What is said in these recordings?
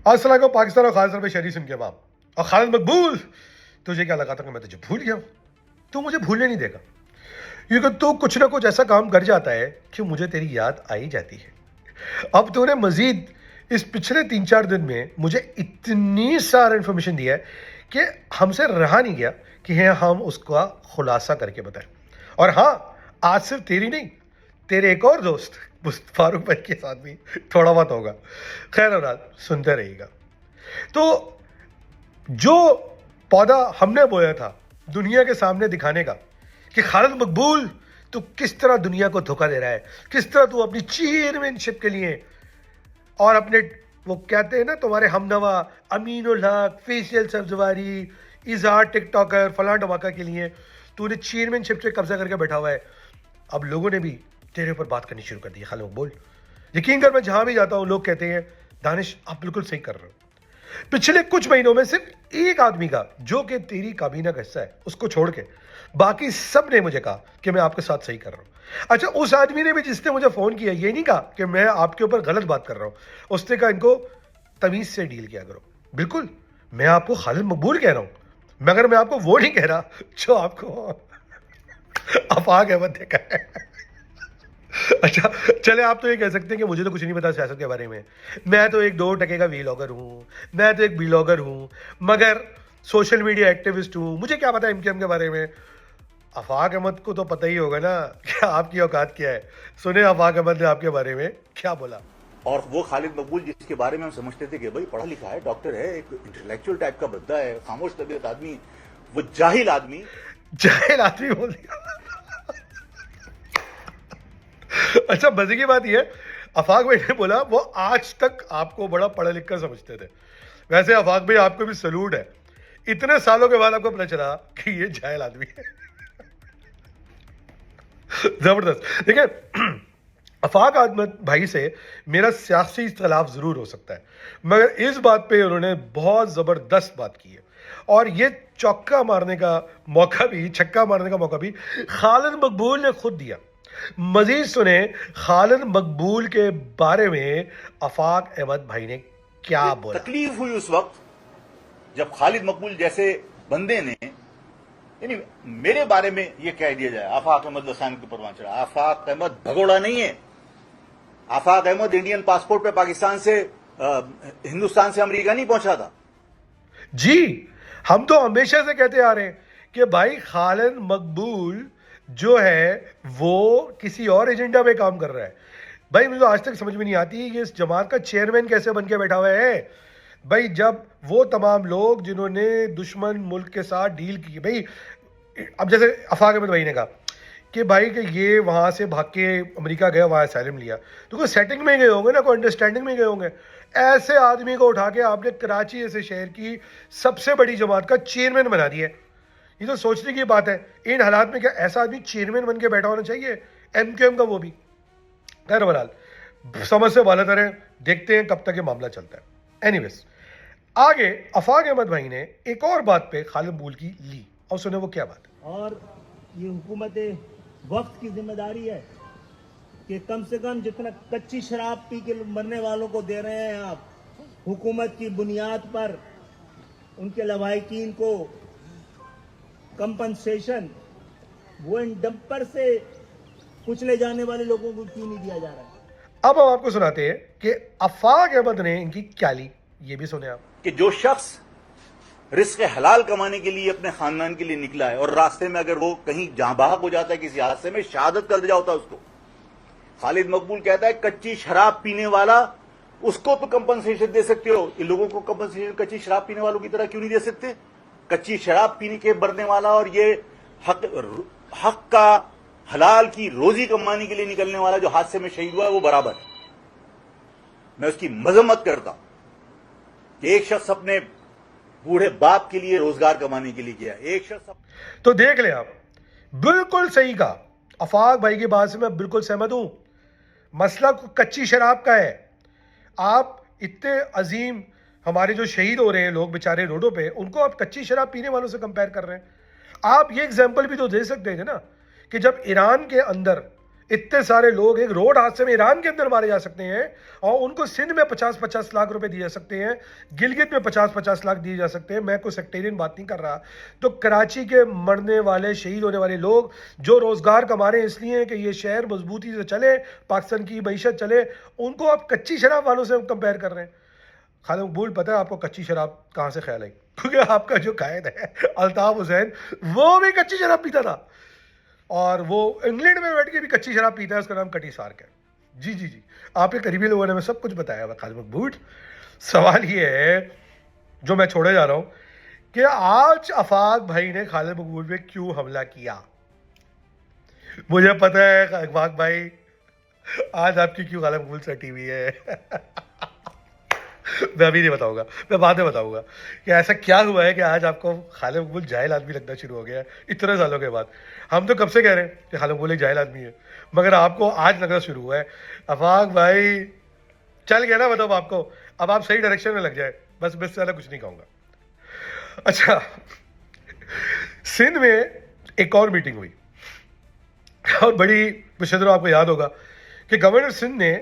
السلام علیکم پاکستان اور خالد سر میں شہری سن کے امام اور خالد مقبول. تجھے کیا لگا تھا کہ میں تجھے بھول گیا ہوں؟ تو مجھے بھولنے نہیں دے گا کیونکہ تو کچھ نہ کچھ ایسا کام کر جاتا ہے کہ مجھے تیری یاد آئی جاتی ہے. اب تو نے مزید اس پچھلے 3-4 دن میں مجھے اتنی سارا انفارمیشن دیا ہے کہ ہم سے رہا نہیں گیا کہ ہم اس کا خلاصہ کر کے بتائیں. اور ہاں، آج صرف تیری نہیں، تیرے ایک اور دوست فاروق بھائی کے ساتھ بھی تھوڑا بہت ہوگا. خیر اور سنتے رہیے گا. تو جو پودا ہم نے بویا تھا دنیا کے سامنے دکھانے کا کہ خالد مقبول تو کس طرح دنیا کو دھوکہ دے رہا ہے، کس طرح تو اپنی چیئرمین شپ کے لیے اور اپنے وہ کہتے ہیں نا تمہارے ہم نوا امین الحق، فیصل سبزواری، اظہار ٹک ٹاکر، فلاں ڈھماکہ کے لیے تو نے چیئرمین شپ سے قبضہ کر کے بیٹھا ہوا ہے. اب لوگوں نے بھی تیرے اوپر بات کرنی شروع کر دی ہے. خالد مقبول، یقین کر میں جہاں بھی جاتا ہوں لوگ کہتے ہیں دانش آپ بالکل صحیح کر رہے ہو. پچھلے کچھ مہینوں میں صرف ایک آدمی کا جو کہ تیری کابینہ کا حصہ ہے اس کو چھوڑ کے باقی سب نے مجھے کہا کہ میں آپ کے ساتھ صحیح کر رہا ہوں. اچھا، اس آدمی نے بھی جس نے مجھے فون کیا یہ نہیں کہا کہ میں آپ کے اوپر غلط بات کر رہا ہوں. اس نے کہا ان کو تمیز سے ڈیل کیا کرو. بالکل، میں آپ کو خالد مقبول کہہ رہا ہوں مگر میں آپ کو وہ نہیں کہہ رہا جو آپ کو آفاق احمد نے کہا ہے. اچھا چلے، آپ تو یہ کہہ سکتے ہیں کہ مجھے تو کچھ نہیں پتا سیاست کے بارے میں تو ایک 2 ٹکے کا ویلاگر ہوں، میں تو ایک بلاگر ہوں، مگر سوشل میڈیا ایکٹیوسٹ ہوں، مجھے کیا پتا MKM کے بارے میں. آفاق احمد کو تو پتہ ہی ہوگا نا کہ آپ کی اوقات کیا ہے. سنیں آفاق احمد نے آپ کے بارے میں کیا بولا. اور وہ خالد مقبول جس کے بارے میں ہم سمجھتے تھے کہ بھائی پڑھا لکھا ہے، ڈاکٹر ہے، ایک انٹلیکچوئل ٹائپ کا بندہ ہے، خاموش طبیعت آدمی، وہ جاہل آدمی بول دیا. اچھا مزے کی بات یہ ہے، آفاق بھائی نے بولا وہ آج تک آپ کو بڑا پڑھا لکھا سمجھتے تھے. ویسے آفاق بھائی آپ کو بھی سلوٹ ہے، اتنے سالوں کے بعد آپ کو پتہ چلا کہ یہ جاہل آدمی ہے. زبردست. دیکھیں، آفاق احمد بھائی سے میرا سیاسی اختلاف ضرور ہو سکتا ہے مگر اس بات پہ انہوں نے بہت زبردست بات کی ہے. اور یہ چوکا مارنے کا موقع بھی، چھکا مارنے کا موقع بھی خالد مقبول نے خود دیا. مزید سنیں خالد مقبول کے بارے میں آفاق احمد بھائی نے کیا بولا. تکلیف ہوئی اس وقت جب خالد مقبول جیسے بندے نے، یعنی میرے بارے میں یہ کہہ دیا جائے آفاق احمد لسان کے پروان چڑھا. آفاق احمد بھگوڑا نہیں ہے. آفاق احمد انڈین پاسپورٹ پہ پاکستان سے ہندوستان سے امریکہ نہیں پہنچا تھا. جی، ہم تو ہمیشہ سے کہتے آ رہے ہیں کہ بھائی خالد مقبول جو ہے وہ کسی اور ایجنڈا پہ کام کر رہا ہے. بھائی مجھے آج تک سمجھ میں نہیں آتی کہ اس جماعت کا چیئرمین کیسے بن کے بیٹھا ہوا ہے. بھائی جب وہ تمام لوگ جنہوں نے دشمن ملک کے ساتھ ڈیل کی، بھائی اب جیسے آفاق احمد بھائی نے کہا کہ بھائی کہ یہ وہاں سے بھاگ کے امریکہ گیا، وہاں اسائلم لیا، تو کوئی سیٹنگ میں گئے ہوں گے نا، کوئی انڈرسٹینڈنگ میں گئے ہوں گے. ایسے آدمی کو اٹھا کے آپ نے کراچی جیسے شہر کی سب سے بڑی جماعت کا چیئرمین بنا دیا ہے. یہ تو سوچنے کی بات ہے. ان حالات میں کیا ایسا آدمی چیئرمین بن کے بیٹھا ہونا چاہیے MKM کا؟ وہ بھی خیر بلال سمجھ سے بالا تر ہے. دیکھتے ہیں کب تک یہ معاملہ چلتا ہے. اینی ویز آگے آفاق احمد بھائی نے ایک اور بات پہ خالد مقبول کی لی اور سنیں وہ کیا بات ہے. اور یہ حکومت وقت کی ذمہ داری ہے کہ کم سے کم جتنا کچی شراب پی کے مرنے والوں کو دے رہے ہیں آپ حکومت کی بنیاد پر، ان کے لواحقین کو کمپنسیشن، وہ ان ڈمپر سے کچلے جانے والے لوگوں کو کیوں نہیں دیا جا رہا ہے. اب ہم آپ کو سناتے ہیں کہ آفاق احمد نے ان کی کیا لی. یہ بھی سنیں آپ. کہ جو شخص رزق حلال کمانے کے لیے اپنے خاندان کے لیے نکلا ہے اور راستے میں اگر وہ کہیں جاں بحق ہو جاتا ہے کسی حادثے میں، شہادت کا درجہ ہوتا ہے اس کو. خالد مقبول کہتا ہے کچی شراب پینے والا اس کو تو کمپنسیشن دے سکتے ہو، ان لوگوں کو کمپنسیشن کچی شراب پینے والوں کی طرح کیوں نہیں دے سکتے؟ کچی شراب پینے کے مرنے والا اور یہ حق کا حلال کی روزی کمانے کے لیے نکلنے والا جو حادثے میں شہید ہوا ہے وہ برابر ہے. میں اس کی مذمت کرتا ہوں کہ ایک شخص اپنے بوڑھے باپ کے لیے روزگار کمانے کے لیے گیا، ایک شخص تو دیکھ لیں آپ، بالکل صحیح کہا. آفاق بھائی کی بات سے میں بالکل سہمت ہوں. مسئلہ کچی شراب کا ہے. آپ اتنے عظیم ہمارے جو شہید ہو رہے ہیں لوگ بیچارے روڈوں پہ، ان کو آپ کچی شراب پینے والوں سے کمپیئر کر رہے ہیں. آپ یہ ایگزامپل بھی تو دے سکتے ہیں نا کہ جب ایران کے اندر اتنے سارے لوگ ایک روڈ حادثے میں ایران کے اندر مارے جا سکتے ہیں اور ان کو سندھ میں 50-50 لاکھ روپے دیے جا سکتے ہیں, گلگت میں 50-50 لاکھ دیے جا سکتے ہیں. میں کوئی سیکٹیرین بات نہیں کر رہا. تو کراچی کے مرنے والے, شہید ہونے والے لوگ جو روزگار کما رہے ہیں اس لیے کہ یہ شہر مضبوطی سے چلے, پاکستان کی معیشت چلے, ان کو آپ کچی شراب والوں سے کمپیئر کر رہے ہیں. خالد مقبول, پتہ ہے آپ کو کچی شراب کہاں سے خیال آئی؟ کیونکہ آپ کا جو قائد ہے الطاف حسین, وہ بھی کچی شراب پیتا تھا, اور وہ انگلینڈ میں بیٹھ کے بھی کچی شراب پیتا ہے. اس کا نام کٹی سارک ہے. جی جی جی, آپ کے قریبی لوگوں نے ہمیں سب کچھ بتایا ہوا. خالد مقبول, سوال یہ ہے جو میں چھوڑے جا رہا ہوں کہ آج آفاق بھائی نے خالد مقبول پہ کیوں حملہ کیا. مجھے پتہ ہے آفاق بھائی آج آپ کی کیوں خالد مقبول سٹی ہوئی ہے. میں ابھی نہیں بتاؤں گا, میں بعد میں بتاؤں گا کہ ایسا کیا ہوا ہے کہ آج آپ کو خالد مقبول جاہل آدمی لگنا شروع ہو گیا ہے اتنے سالوں کے بعد. ہم تو کب سے کہہ رہے ہیں کہ خالد مقبول ایک جاہل آدمی ہے, مگر آپ کو آج لگنا شروع ہوا ہے. آفاق بھائی چل گیا نا مطلب آپ کو, اب آپ صحیح ڈائریکشن میں لگ جائے, بس میں اس سے زیادہ کچھ نہیں کہوں گا. اچھا, سندھ میں ایک اور میٹنگ ہوئی اور بڑی مشدر, آپ کو یاد ہوگا کہ گورنر سندھ نے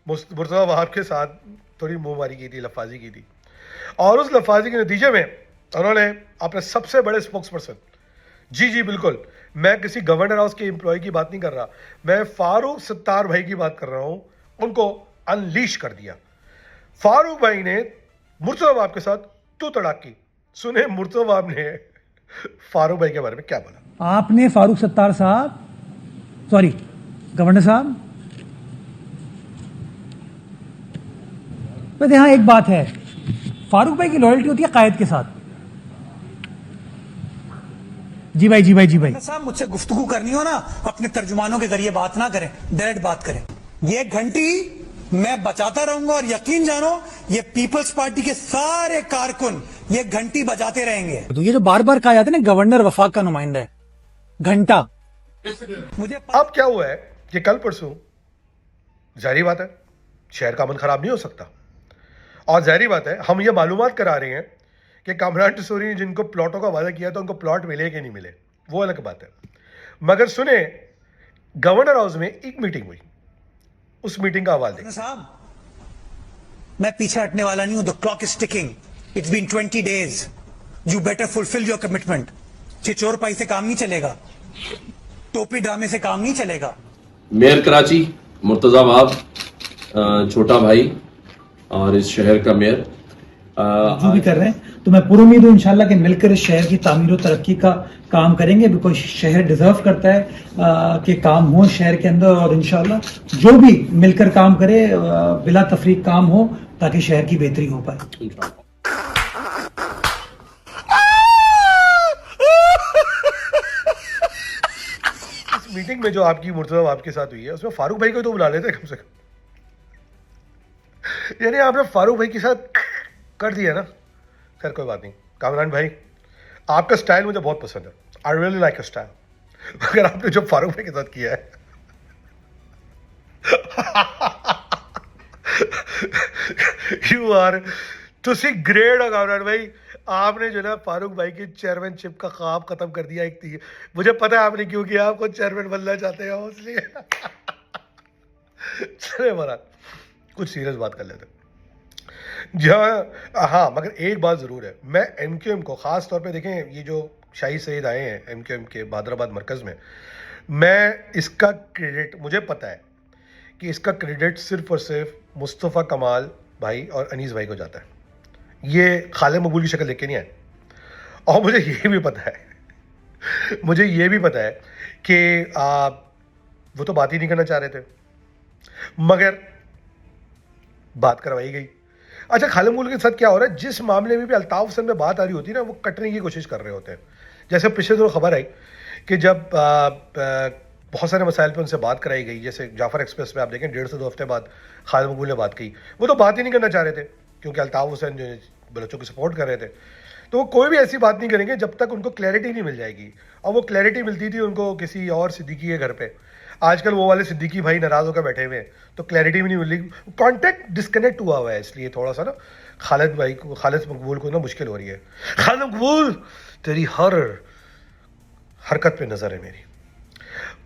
مرتضیٰ وہاب کے ساتھ تھوڑی منہ ماری کی تھی, لفاظی کی تھی, اور اس لفاظی کے نتیجے میں انہوں نے اپنے سب سے بڑے اسپوکس پرسن, جی بالکل, میں کسی گورنر ہاؤس کے امپلائی کی بات نہیں کر رہا, میں فاروق ستار بھائی کی بات کر رہا ہوں, ان کو انلیش کر دیا. فاروق بھائی نے مرتضیٰ وہاب کے ساتھ تو تڑاک کی. سنیں مرتضیٰ وہاب نے فاروق بھائی کے بارے میں کیا بولا. آپ نے فاروق ستار صاحب, سوری گورنر صاحب, بس یہاں ایک بات ہے, فاروق بھائی کی لائلٹی ہوتی ہے قائد کے ساتھ. جی بھائی صاحب, مجھ سے گفتگو کرنی ہو نا, اپنے ترجمانوں کے ذریعے بات نہ کریں, ڈائریکٹ بات کریں. یہ گھنٹی میں بچاتا رہوں گا, اور یقین جانو یہ پیپلز پارٹی کے سارے کارکن یہ گھنٹی بجاتے رہیں گے. تو یہ جو بار بار کہا جاتا ہے نا گورنر وفاق کا نمائندہ ہے, گھنٹا, مجھے اب کیا ہوا ہے کہ کل پرسوں ظاہری بات ہے شہر کا امن خراب نہیں ہو سکتا, اور ظاہری بات ہے ہم یہ معلومات کرا رہے ہیں کہ کامران ٹسوری نے جن کو پلاٹوں کا وعدہ کیا تو ان کو پلاٹ ملے کہ نہیں ملے, وہ الگ بات ہے. مگر سنیں, گورنر ہاؤس میں ایک میٹنگ ہوئی, اس میٹنگ کا حوالہ دیں. صاحب, میں پیچھے ہٹنے والا نہیں ہوں. The clock is ticking. It's been 20 days. You better fulfill your commitment. چچور پائی سے کام نہیں چلے گا, ٹوپی ڈرامے سے کام نہیں چلے گا. میئر کراچی مرتضیٰ وہاب, چھوٹا بھائی اور اس شہر کا میئر جو بھی کر رہے ہیں, تو میں پورا امید ہوں انشاءاللہ کہ مل کر اس شہر کی تعمیر و ترقی کا کام کریں گے. بیکاز شہر ڈیزرو کرتا ہے کہ کام ہو شہر کے اندر, اور انشاءاللہ جو بھی مل کر کام کرے بلا تفریق کام ہو تاکہ شہر کی بہتری ہو پائے. اس میٹنگ میں جو آپ کی مرتضیٰ وہاب کے ساتھ ہوئی ہے اس میں فاروق بھائی کو تو بلا لیتے کم سے کم. یعنی آپ نے فاروق بھائی کے ساتھ کر دیا نا. خیر کوئی بات نہیں, کامران بھائی آپ کا سٹائل مجھے بہت پسند ہے, I really like your style. اگر آپ نے جو فاروق بھائی کے ساتھ کیا ہے یو آر تسی گریٹ ہو کامران بھائی. آپ نے جو نا فاروق بھائی کی چیئرمین شپ کا خواب ختم کر دیا. ایک تھی, مجھے پتا ہے آپ نے کیوں کیا, آپ کو چیئرمین بننا چاہتے ہیں اس لیے. چلے مہاراج کچھ سیریس بات کر لیتے. ہاں مگر ایک بات ضرور ہے, میں ایم کیو ایم کو خاص طور پہ دیکھیں, یہ جو شاہی سعید آئے ہیں ایم کیو ایم کے بہادر آباد مرکز میں اس کا کریڈٹ, مجھے پتہ ہے کہ اس کا کریڈٹ صرف اور صرف مصطفیٰ کمال بھائی اور انیس بھائی کو جاتا ہے. یہ خالد مقبول کی شکل دیکھ کے نہیں آئے. اور مجھے یہ بھی پتہ ہے کہ وہ تو بات ہی نہیں کرنا چاہ رہے تھے, مگر بات کروائی گئی. اچھا, خالد مقبول کے ساتھ کیا ہو رہا ہے, جس معاملے میں بھی الطاف حسین میں بات آ رہی ہوتی ہے نا, وہ کٹنے کی کوشش کر رہے ہوتے ہیں. جیسے پچھلے دنوں خبر آئی کہ جب بہت سارے مسائل پہ ان سے بات کرائی گئی, جیسے جعفر ایکسپریس میں آپ دیکھیں 150-2 ہفتے بعد خالد مقبول نے بات کی. وہ تو بات ہی نہیں کرنا چاہ رہے تھے کیونکہ الطاف حسین جو بلوچوں کو سپورٹ کر رہے تھے, تو وہ کوئی بھی ایسی بات نہیں کریں گے جب تک ان کو کلیئرٹی نہیں مل جائے گی. اور وہ کلیئرٹی ملتی تھی ان کو کسی اور صدیقی کے گھر پہ. آج کل وہ والے صدیقی بھائی ناراض ہو کر بیٹھے ہوئے ہیں, تو کلیئرٹی بھی نہیں مل رہی, کانٹیکٹ ڈسکنیکٹ ہوا ہے. اس لیے تھوڑا سا نا خالد مقبول کو نا مشکل ہو رہی ہے. خالد مقبول تیری ہر حرکت پہ نظر ہے میری.